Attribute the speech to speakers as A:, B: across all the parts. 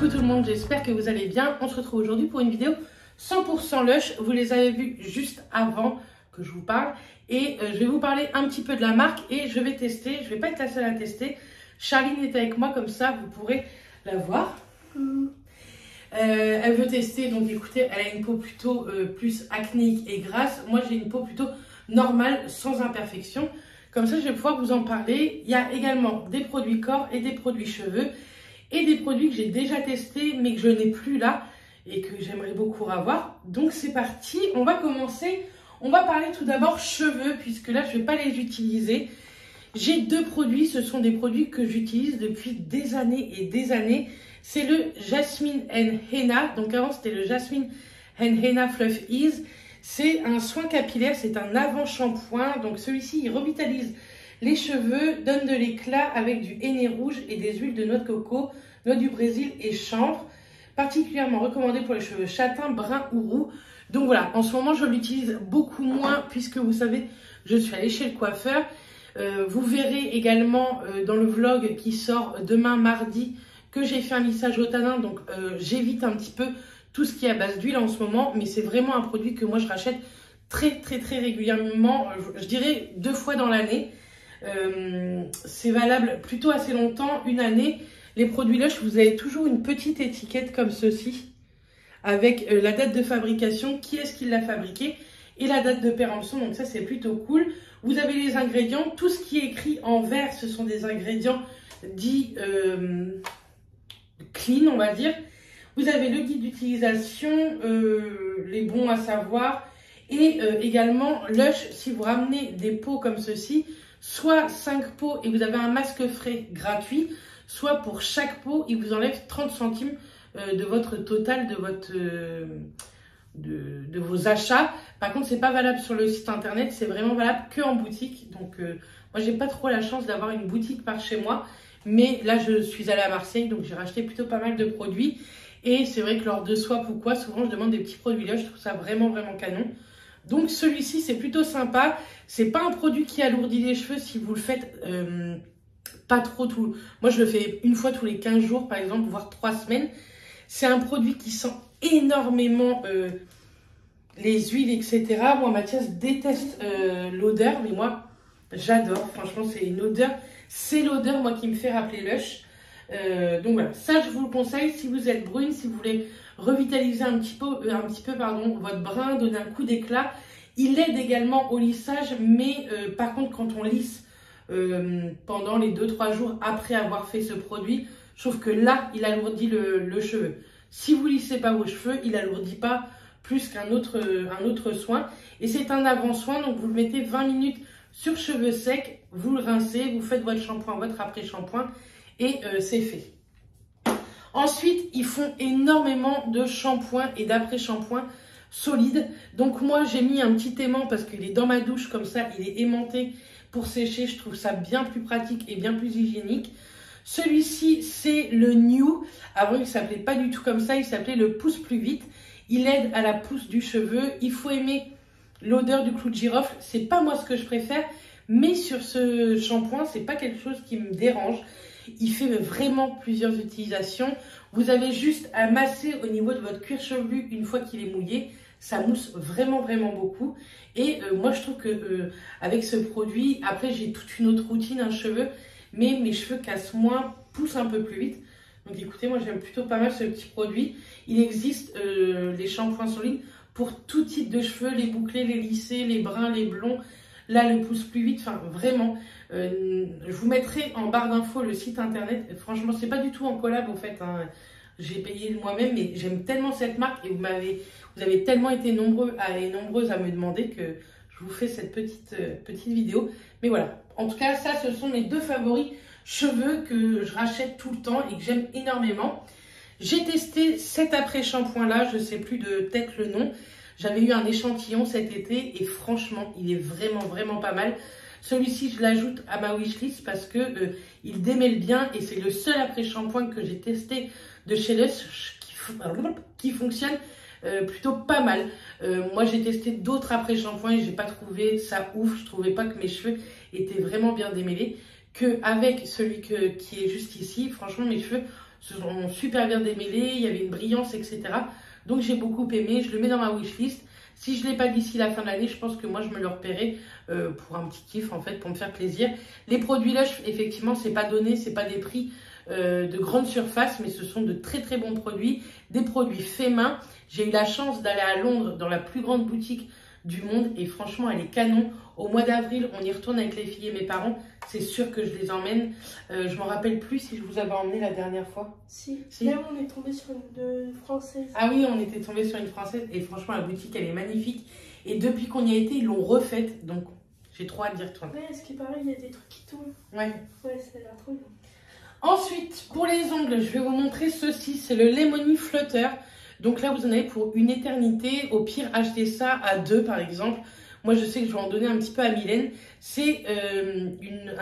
A: Coucou tout le monde, j'espère que vous allez bien. On se retrouve aujourd'hui pour une vidéo 100% Lush. Vous les avez vus juste avant que je vous parle. Et je vais vous parler un petit peu de la marque et je vais tester. Je ne vais pas être la seule à tester. Charline est avec moi, comme ça vous pourrez la voir. Elle veut tester, donc écoutez, elle a une peau plutôt plus acnéique et grasse. Moi j'ai une peau plutôt normale, sans imperfection. Comme ça je vais pouvoir vous en parler. Il y a également des produits corps et des produits cheveux. Et des produits que j'ai déjà testés mais que je n'ai plus là et que j'aimerais beaucoup avoir. Donc c'est parti, on va commencer. On va parler tout d'abord cheveux puisque là je ne vais pas les utiliser. J'ai deux produits, ce sont des produits que j'utilise depuis des années et des années. C'est le Jasmine and Henna, donc avant c'était le Jasmine and Henna Fluff Ease. C'est un soin capillaire, c'est un avant-shampoing, donc celui-ci il revitalise les cheveux, donne de l'éclat avec du henné rouge et des huiles de noix de coco, noix du Brésil et chanvre. Particulièrement recommandé pour les cheveux châtains, bruns ou roux. Donc voilà, en ce moment je l'utilise beaucoup moins puisque vous savez, je suis allée chez le coiffeur. Vous verrez également dans le vlog qui sort demain mardi que j'ai fait un lissage au tanin. Donc j'évite un petit peu tout ce qui est à base d'huile en ce moment. Mais c'est vraiment un produit que moi je rachète très régulièrement. Je dirais 2 fois dans l'année. C'est valable plutôt assez longtemps, une année. Les produits Lush, vous avez toujours une petite étiquette comme ceci avec la date de fabrication, qui est-ce qui l'a fabriqué et la date de péremption, donc ça c'est plutôt cool. Vous avez les ingrédients, tout ce qui est écrit en vert ce sont des ingrédients dits clean on va dire. Vous avez le guide d'utilisation, les bons à savoir et également Lush, si vous ramenez des pots comme ceci, soit 5 pots et vous avez un masque frais gratuit, soit pour chaque pot, il vous enlève 30 centimes de votre total, de vos achats. Par contre, c'est pas valable sur le site internet, c'est vraiment valable que en boutique. Donc, moi, j'ai pas trop la chance d'avoir une boutique par chez moi. Mais là, je suis allée à Marseille, donc j'ai racheté plutôt pas mal de produits. Et c'est vrai que lors de swap ou quoi, souvent, je demande des petits produits là. Je trouve ça vraiment canon. Donc celui-ci c'est plutôt sympa, c'est pas un produit qui alourdit les cheveux si vous le faites pas trop tout. Moi je le fais une fois tous les 15 jours par exemple, voire 3 semaines. C'est un produit qui sent énormément les huiles etc. Moi Mathias déteste l'odeur mais moi j'adore, franchement c'est une odeur, c'est l'odeur moi qui me fait rappeler Lush. Donc voilà, ça je vous le conseille si vous êtes brune, si vous voulez revitaliser un petit peu votre brun, donner un coup d'éclat. Il aide également au lissage, mais par contre quand on lisse pendant les 2-3 jours après avoir fait ce produit, je trouve que là il alourdit le cheveu. Si vous lissez pas vos cheveux, il alourdit pas plus qu'un autre soin. Et c'est un avant-soin, donc vous le mettez 20 minutes sur cheveux secs, vous le rincez, vous faites votre shampoing, votre après-shampoing et c'est fait. Ensuite, ils font énormément de shampoings et d'après-shampoings solides. Donc moi, j'ai mis un petit aimant parce qu'il est dans ma douche, comme ça, il est aimanté pour sécher. Je trouve ça bien plus pratique et bien plus hygiénique. Celui-ci, c'est le New. Avant, il ne s'appelait pas du tout comme ça, il s'appelait le pousse plus vite. Il aide à la pousse du cheveu. Il faut aimer l'odeur du clou de girofle. C'est pas moi ce que je préfère, mais sur ce shampoing, c'est pas quelque chose qui me dérange. Il fait vraiment plusieurs utilisations. Vous avez juste à masser au niveau de votre cuir chevelu une fois qu'il est mouillé. Ça mousse vraiment beaucoup. Et moi, je trouve que avec ce produit, après, j'ai toute une autre routine, un cheveu, mais mes cheveux cassent moins, poussent un peu plus vite. Donc écoutez, moi, j'aime plutôt pas mal ce petit produit. Il existe les shampoings solides pour tout type de cheveux, les bouclés, les lissés, les bruns, les blonds. Là, le pousse plus vite, enfin vraiment, je vous mettrai en barre d'infos le site internet. Franchement, c'est pas du tout en collab en fait, hein. J'ai payé moi-même, mais j'aime tellement cette marque et vous avez tellement été nombreuses à me demander que je vous fais cette petite vidéo. Mais voilà, en tout cas, ça, ce sont mes 2 favoris cheveux que je rachète tout le temps et que j'aime énormément. J'ai testé cet après-shampoing là, je sais plus de tête le nom. J'avais eu un échantillon cet été et franchement, il est vraiment pas mal. Celui-ci, je l'ajoute à ma wishlist parce que il démêle bien et c'est le seul après-shampoing que j'ai testé de chez Lush qui fonctionne plutôt pas mal. Moi, j'ai testé d'autres après-shampoings et j'ai pas trouvé ça ouf. Je trouvais pas que mes cheveux étaient vraiment bien démêlés. Qu'avec celui qui est juste ici, franchement, mes cheveux se sont super bien démêlés, il y avait une brillance, etc. Donc j'ai beaucoup aimé, je le mets dans ma wishlist. Si je ne l'ai pas d'ici la fin de l'année, je pense que moi je me le repérerai pour un petit kiff en fait, pour me faire plaisir. Les produits Lush, effectivement, c'est pas donné, c'est pas des prix de grande surface, mais ce sont de très très bons produits, des produits faits main. J'ai eu la chance d'aller à Londres dans la plus grande boutique du monde et franchement elle est canon. Au mois d'avril, on y retourne avec les filles et mes parents. C'est sûr que je les emmène. Je m'en rappelle plus si je vous avais emmené la dernière fois.
B: Si. Même on est tombé sur une française.
A: Ah oui, on était tombé sur une française et franchement la boutique elle est magnifique. Et depuis qu'on y a été, ils l'ont refaite. Donc j'ai trop hâte d'y retourner.
B: Ouais, ce qui paraît, il y a des trucs qui tournent.
A: Ouais.
B: Ouais, ça a l'air trop bien.
A: Ensuite, pour les ongles, je vais vous montrer ceci. C'est le Lemony Flutter. Donc là, vous en avez pour une éternité. Au pire, achetez ça à 2 par exemple. Moi, je sais que je vais en donner un petit peu à Mylène. C'est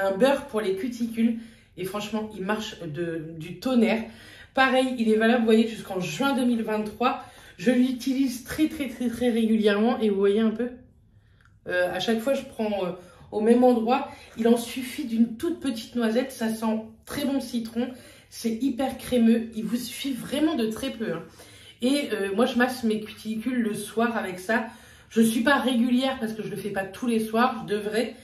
A: un beurre pour les cuticules. Et franchement, il marche du tonnerre. Pareil, il est valable, vous voyez, jusqu'en juin 2023. Je l'utilise très régulièrement. Et vous voyez un peu, à chaque fois, je prends au même endroit. Il en suffit d'une toute petite noisette. Ça sent très bon citron. C'est hyper crémeux. Il vous suffit vraiment de très peu. Hein. Et moi, je masse mes cuticules le soir avec ça. Je ne suis pas régulière parce que je ne le fais pas tous les soirs. Je devrais.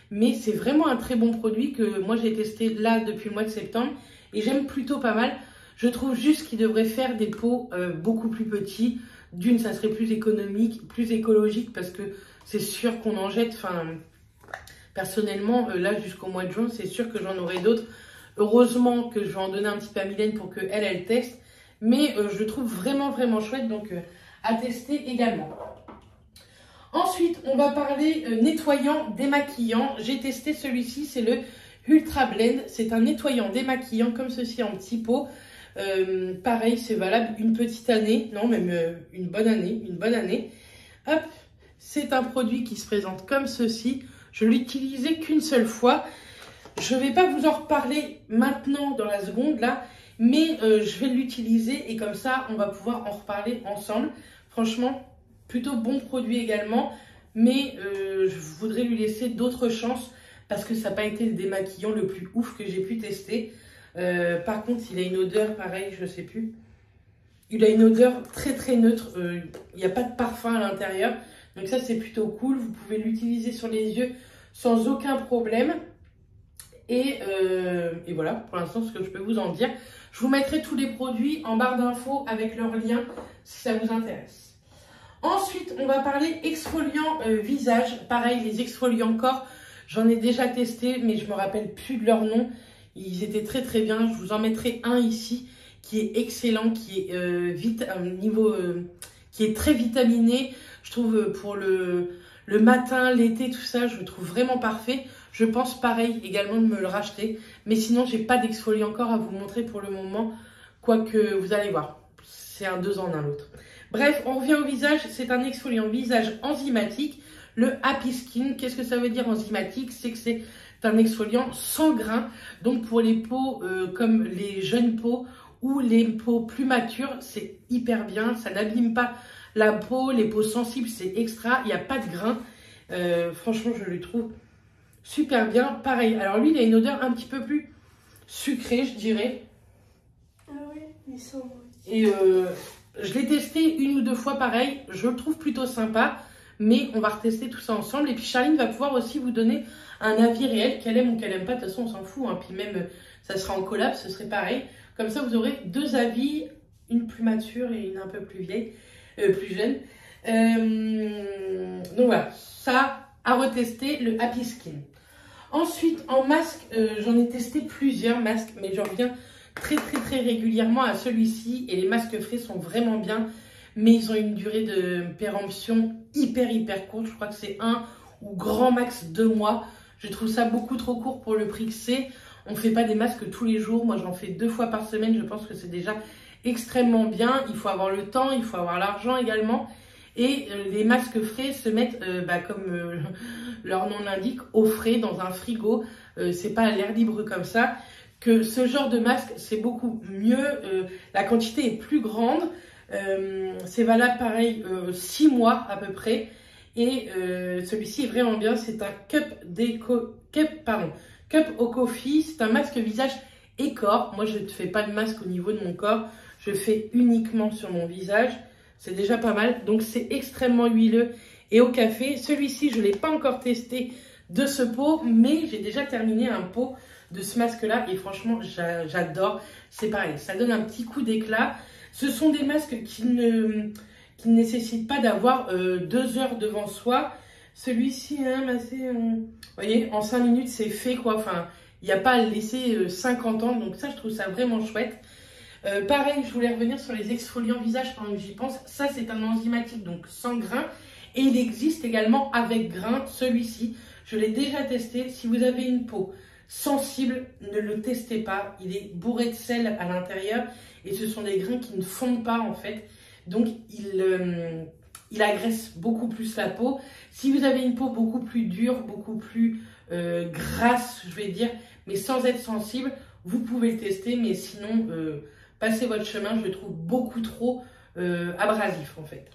A: Mais c'est vraiment un très bon produit que moi, j'ai testé là depuis le mois de septembre. Et j'aime plutôt pas mal. Je trouve juste qu'il devrait faire des pots beaucoup plus petits. D'une, ça serait plus économique, plus écologique parce que c'est sûr qu'on en jette. Enfin, personnellement, là, jusqu'au mois de juin, c'est sûr que j'en aurai d'autres. Heureusement que je vais en donner un petit peu à Mylène pour qu'elle, elle teste. Mais je le trouve vraiment chouette, donc à tester également. Ensuite, on va parler nettoyant démaquillant. J'ai testé celui-ci, c'est le Ultra Blend. C'est un nettoyant démaquillant comme ceci en petit pot. Pareil, c'est valable une petite année, non même une bonne année. Hop, c'est un produit qui se présente comme ceci. Je l'ai utilisé qu'une seule fois. Je ne vais pas vous en reparler maintenant dans la seconde là. Mais je vais l'utiliser et comme ça, on va pouvoir en reparler ensemble. Franchement, plutôt bon produit également. Mais je voudrais lui laisser d'autres chances parce que ça n'a pas été le démaquillant le plus ouf que j'ai pu tester. Par contre, il a une odeur pareil, je ne sais plus. Il a une odeur très neutre. Il n'y a pas de parfum à l'intérieur. Donc ça, c'est plutôt cool. Vous pouvez l'utiliser sur les yeux sans aucun problème. Et voilà, pour l'instant, ce que je peux vous en dire. Je vous mettrai tous les produits en barre d'infos avec leur lien si ça vous intéresse. Ensuite, on va parler exfoliant visage. Pareil, les exfoliants corps, j'en ai déjà testé, mais je ne me rappelle plus de leur nom. Ils étaient très bien. Je vous en mettrai un ici qui est excellent, qui est, qui est très vitaminé. Je trouve pour le matin, l'été, tout ça, je le trouve vraiment parfait. Je pense pareil également de me le racheter. Mais sinon, j'ai pas d'exfoliant corps à vous montrer pour le moment. Quoique, vous allez voir. C'est un 2 en 1 l'autre. Bref, on revient au visage. C'est un exfoliant visage enzymatique. Le Happy Skin. Qu'est-ce que ça veut dire enzymatique? C'est que c'est un exfoliant sans grains. Donc pour les peaux comme les jeunes peaux ou les peaux plus matures, c'est hyper bien. Ça n'abîme pas la peau. Les peaux sensibles, c'est extra. Il n'y a pas de grains. Franchement, je le trouve super bien. Pareil. Alors lui, il a une odeur un petit peu plus sucrée, je dirais.
B: Ah oui, il sent bon.
A: Et je l'ai testé 1 ou 2 fois pareil. Je le trouve plutôt sympa. Mais on va retester tout ça ensemble. Et puis Charline va pouvoir aussi vous donner un avis réel, qu'elle aime ou qu'elle aime pas. De toute façon, on s'en fout. Hein. Puis même, ça sera en collab, ce serait pareil. Comme ça, vous aurez 2 avis. Une plus mature et une un peu plus vieille. Plus jeune. Donc voilà. Ça, à retester, le Happy Skin. Ensuite, en masque, j'en ai testé plusieurs masques. Mais j'en reviens très régulièrement à celui-ci. Et les masques frais sont vraiment bien. Mais ils ont une durée de péremption hyper courte. Je crois que c'est 1 ou grand max 2 mois. Je trouve ça beaucoup trop court pour le prix que c'est. On ne fait pas des masques tous les jours. Moi, j'en fais 2 fois par semaine. Je pense que c'est déjà extrêmement bien. Il faut avoir le temps, il faut avoir l'argent également. Et les masques frais se mettent, comme leur nom l'indique, au frais dans un frigo. C'est pas à l'air libre comme ça. Que ce genre de masque, c'est beaucoup mieux. La quantité est plus grande. C'est valable pareil 6 mois à peu près. Et celui-ci est vraiment bien. C'est un cup au coffee. C'est un masque visage et corps. Moi, je ne fais pas de masque au niveau de mon corps. Je fais uniquement sur mon visage. C'est déjà pas mal. Donc, c'est extrêmement huileux et au café. Celui-ci, je ne l'ai pas encore testé de ce pot, mais j'ai déjà terminé un pot de ce masque-là. Et franchement, j'adore. C'est pareil, ça donne un petit coup d'éclat. Ce sont des masques qui ne nécessitent pas d'avoir 2 heures devant soi. Celui-ci, vous voyez, en 5 minutes, c'est fait, quoi. Enfin, il n'y a pas à le laisser 50 ans. Donc ça, je trouve ça vraiment chouette. Pareil, je voulais revenir sur les exfoliants visage pendant que j'y pense. Ça, c'est un enzymatique, donc sans grains. Et il existe également avec grains, celui-ci. Je l'ai déjà testé. Si vous avez une peau sensible, ne le testez pas. Il est bourré de sel à l'intérieur. Et ce sont des grains qui ne fondent pas, en fait. Donc, il agresse beaucoup plus la peau. Si vous avez une peau beaucoup plus dure, beaucoup plus grasse, je vais dire, mais sans être sensible, vous pouvez le tester. Mais sinon, passez votre chemin. Je le trouve beaucoup trop abrasif, en fait.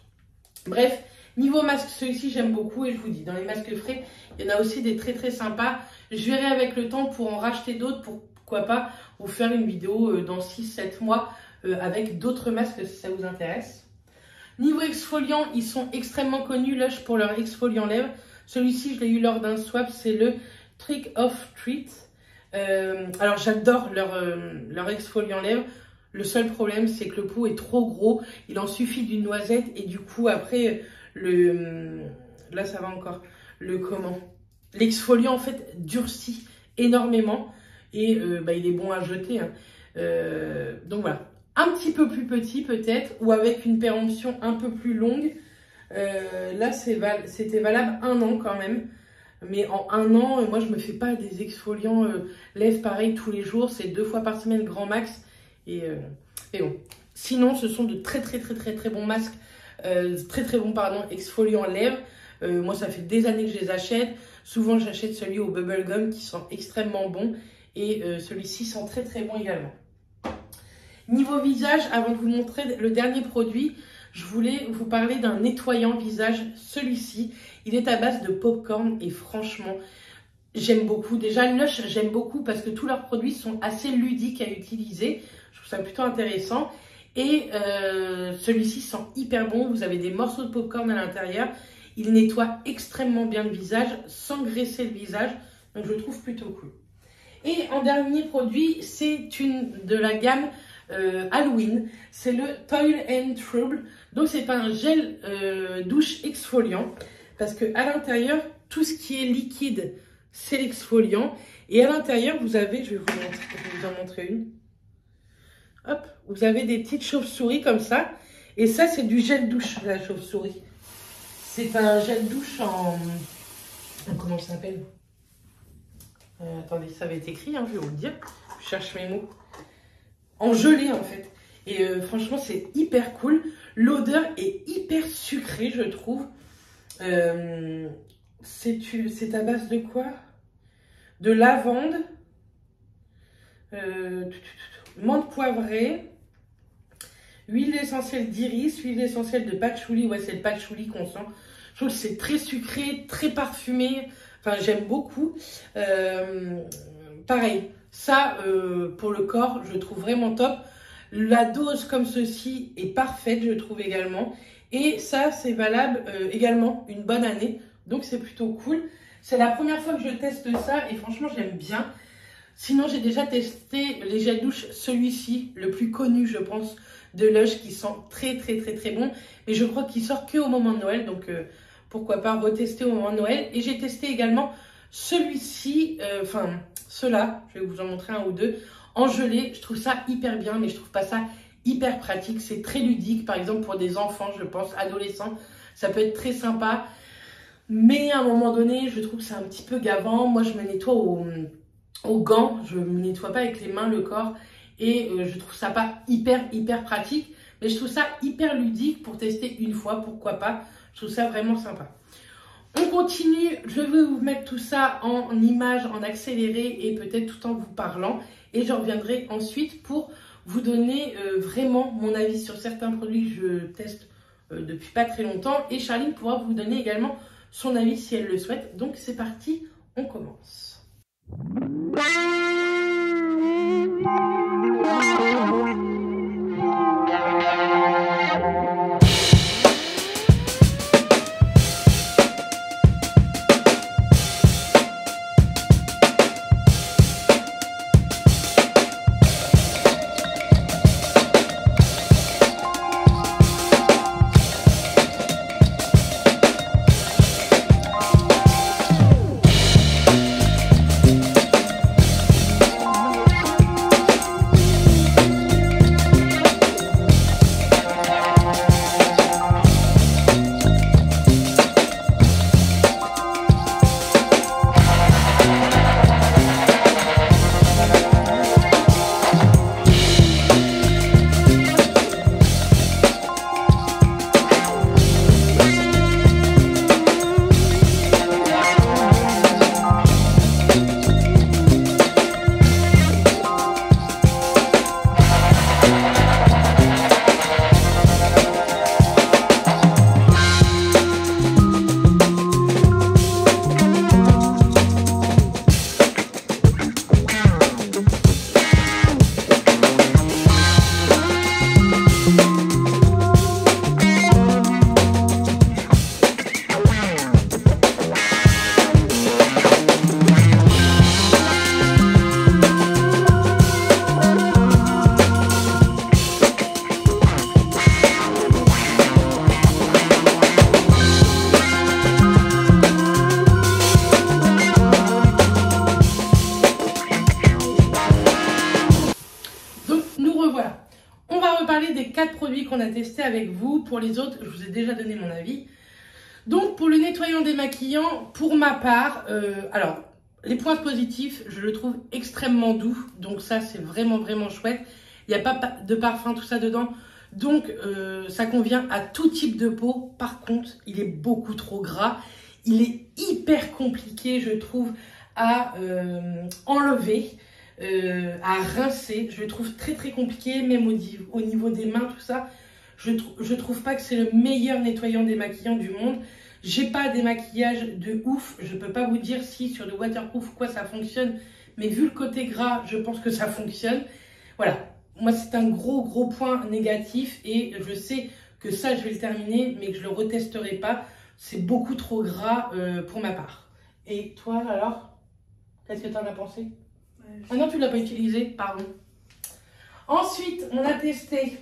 A: Bref, niveau masque, celui-ci, j'aime beaucoup. Et je vous dis, dans les masques frais, il y en a aussi des très, très sympas. Je verrai avec le temps pour en racheter d'autres. Pourquoi pas vous faire une vidéo dans 6-7 mois avec d'autres masques si ça vous intéresse. Niveau exfoliant, ils sont extrêmement connus, Lush, pour leur exfoliant lèvres. Celui-ci, je l'ai eu lors d'un swap, c'est le Trick of Treat. Alors, j'adore leur exfoliant lèvres. Le seul problème, c'est que le pot est trop gros. Il en suffit d'une noisette. Et du coup, après, là, ça va encore. L'exfoliant, en fait, durcit énormément. Et il est bon à jeter. Hein. Donc, voilà. Un petit peu plus petit peut-être, ou avec une péremption un peu plus longue. Là, c'était valable 1 an quand même. Mais en 1 an, moi, je me fais pas des exfoliants lèvres pareil tous les jours. C'est 2 fois par semaine grand max. Et bon. Sinon, ce sont de très bons masques. Très bons, pardon, exfoliants lèvres. Moi, ça fait des années que je les achète. Souvent, j'achète celui au bubblegum qui sent extrêmement bon. Et celui-ci sent très bon également. Niveau visage, avant de vous montrer le dernier produit, je voulais vous parler d'un nettoyant visage. Celui-ci, il est à base de popcorn et franchement, j'aime beaucoup. Déjà, Lush, j'aime beaucoup parce que tous leurs produits sont assez ludiques à utiliser. Je trouve ça plutôt intéressant. Et celui-ci sent hyper bon. Vous avez des morceaux de popcorn à l'intérieur. Il nettoie extrêmement bien le visage sans graisser le visage. Donc, je le trouve plutôt cool. Et en dernier produit, c'est de la gamme Halloween, c'est le Toil and Trouble. Donc c'est un gel douche exfoliant parce que à l'intérieur tout ce qui est liquide c'est l'exfoliant et à l'intérieur vous avez, je vais vous en montrer une. Hop, vous avez des petites chauves-souris comme ça et ça c'est du gel douche la chauve-souris. C'est un gel douche en comment ça s'appelle? Attendez, ça va être écrit, hein, je vais vous le dire. Je cherche mes mots. En gelée en fait. Et franchement, c'est hyper cool. L'odeur est hyper sucrée, je trouve. C'est à base de quoi? De lavande, menthe poivrée, huile essentielle d'iris, huile essentielle de patchouli. Ouais, c'est le patchouli qu'on sent. Je trouve que c'est très sucré, très parfumé. Enfin, j'aime beaucoup. Pareil, ça, pour le corps, je trouve vraiment top. La dose comme ceci est parfaite, je trouve également. Et ça, c'est valable également une bonne année. Donc, c'est plutôt cool. C'est la première fois que je teste ça et franchement, j'aime bien. Sinon, j'ai déjà testé les gels douche. Celui-ci, le plus connu, je pense, de Lush, qui sent très bon. Mais je crois qu'il sort qu'au moment de Noël. Donc, pourquoi pas retester au moment de Noël. Et j'ai testé également celui-ci, ceux-là, je vais vous en montrer un ou deux, en gelée. Je trouve ça hyper bien, mais je trouve pas ça hyper pratique. C'est très ludique, par exemple pour des enfants, je pense, adolescents. Ça peut être très sympa. Mais à un moment donné, je trouve que c'est un petit peu gavant. Moi, je me nettoie aux gants. Je ne me nettoie pas avec les mains, le corps. Et je trouve ça pas hyper pratique. Mais je trouve ça hyper ludique pour tester une fois, pourquoi pas. Je trouve ça vraiment sympa. On continue, je vais vous mettre tout ça en images, en accéléré et peut-être tout en vous parlant. Et je reviendrai ensuite pour vous donner vraiment mon avis sur certains produits que je teste depuis pas très longtemps. Et Charline pourra vous donner également son avis si elle le souhaite. Donc c'est parti, on commence. 4 produits qu'on a testés avec vous. Pour les autres, je vous ai déjà donné mon avis. Donc, pour le nettoyant démaquillant, pour ma part, alors, les points positifs, je le trouve extrêmement doux. Donc ça, c'est vraiment, vraiment chouette. Il n'y a pas de parfum, tout ça dedans. Donc, ça convient à tout type de peau. Par contre, il est beaucoup trop gras. Il est hyper compliqué, je trouve, à enlever, à rincer. Je le trouve très, très compliqué, même au niveau des mains, tout ça. Je trouve pas que c'est le meilleur nettoyant démaquillant du monde. J'ai pas des maquillages de ouf. Je peux pas vous dire si sur le waterproof quoi ça fonctionne. Mais vu le côté gras, je pense que ça fonctionne. Voilà. Moi, c'est un gros point négatif. Et je sais que ça, je vais le terminer, mais que je le retesterai pas. C'est beaucoup trop gras pour ma part. Et toi, alors? Qu'est-ce que tu en as pensé? Ah non, tu ne l'as pas utilisé. Pardon. Ensuite, on a testé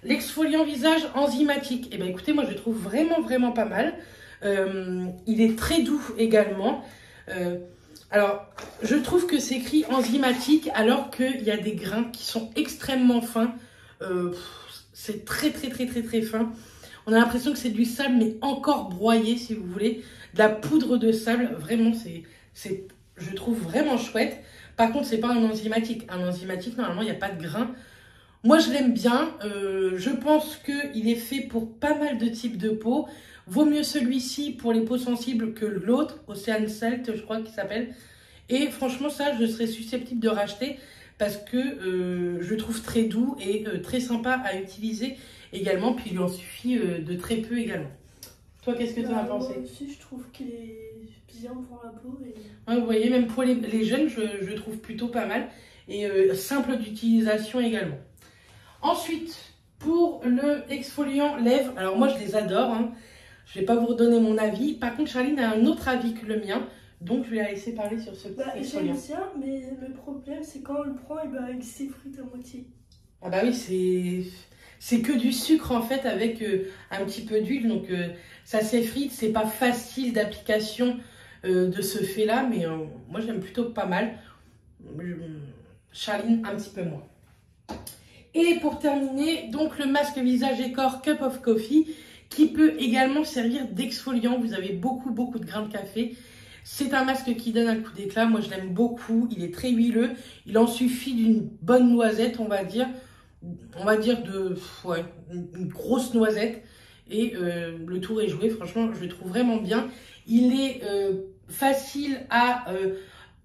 A: l'exfoliant visage enzymatique. Et bien écoutez, moi je le trouve vraiment pas mal. Il est très doux également. Alors, je trouve que c'est écrit enzymatique alors qu'il y a des grains qui sont extrêmement fins. C'est très fin. On a l'impression que c'est du sable, mais encore broyé si vous voulez. De la poudre de sable. Vraiment, je trouve vraiment chouette. Par contre, c'est pas un enzymatique. Un enzymatique, normalement, il n'y a pas de grains. Moi, je l'aime bien. Je pense qu'il est fait pour pas mal de types de peau. Vaut mieux celui-ci pour les peaux sensibles que l'autre, Ocean Salt, je crois qu'il s'appelle. Et franchement, ça, je serais susceptible de racheter parce que je le trouve très doux et très sympa à utiliser également. Puis il en suffit de très peu également. Toi, qu'est-ce que tu en as pensé?
B: Moi aussi, je trouve qu'il est bien pour la peau. Et...
A: Ouais, vous voyez, même pour les jeunes, je le trouve plutôt pas mal. Et simple d'utilisation également. Ensuite, pour le exfoliant lèvres, alors moi je les adore, hein. Je ne vais pas vous redonner mon avis. Par contre, Charline a un autre avis que le mien, donc je vais la laisser parler sur ce petit exfoliant.
B: J'aime bien, mais le problème c'est quand on le prend, et ben, il s'effrite à moitié.
A: Ah bah oui, c'est que du sucre en fait avec un petit peu d'huile, donc ça s'effrite, c'est pas facile d'application de ce fait là, mais moi j'aime plutôt pas mal. Charline un petit peu moins. Et pour terminer, donc le masque visage et corps Cup of Coffee qui peut également servir d'exfoliant. Vous avez beaucoup de grains de café. C'est un masque qui donne un coup d'éclat. Moi, je l'aime beaucoup. Il est très huileux. Il en suffit d'une bonne noisette, on va dire. On va dire une grosse noisette. Et le tour est joué. Franchement, je le trouve vraiment bien. Il est facile à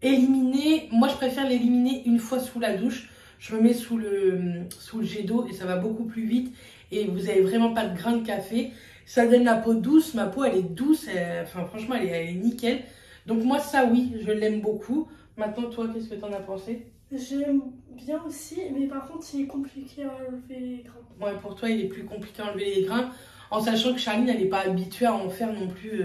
A: éliminer. Moi, je préfère l'éliminer une fois sous la douche. Je me mets sous le jet d'eau et ça va beaucoup plus vite. Et vous n'avez vraiment pas de grains de café. Ça donne la peau douce. Ma peau, elle est douce. Enfin, franchement, elle est nickel. Donc moi, ça, oui, je l'aime beaucoup. Maintenant, toi, qu'est-ce que tu en as pensé?
B: J'aime bien aussi, mais par contre, il est compliqué à enlever les grains.
A: Ouais, pour toi, il est plus compliqué à enlever les grains. En sachant que Charline, elle n'est pas habituée à en faire non plus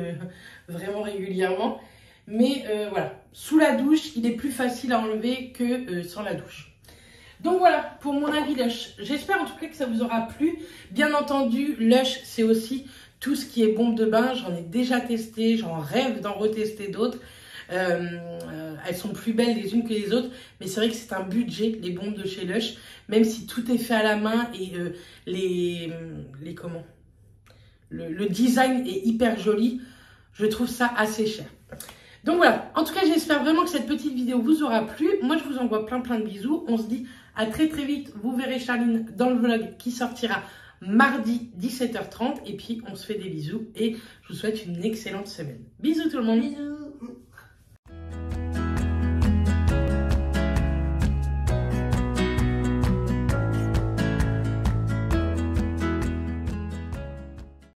A: vraiment régulièrement. Mais voilà, sous la douche, il est plus facile à enlever que sans la douche. Donc voilà, pour mon avis Lush, j'espère en tout cas que ça vous aura plu. Bien entendu, Lush, c'est aussi tout ce qui est bombe de bain. J'en ai déjà testé, j'en rêve d'en retester d'autres. Elles sont plus belles les unes que les autres, mais c'est vrai que c'est un budget, les bombes de chez Lush. Même si tout est fait à la main et le design est hyper joli, je trouve ça assez cher. Donc voilà, en tout cas, j'espère vraiment que cette petite vidéo vous aura plu. Moi, je vous envoie plein de bisous. On se dit à très vite. Vous verrez Charline dans le vlog qui sortira mardi 17h30. Et puis, on se fait des bisous et je vous souhaite une excellente semaine. Bisous tout le monde.
B: Bisous.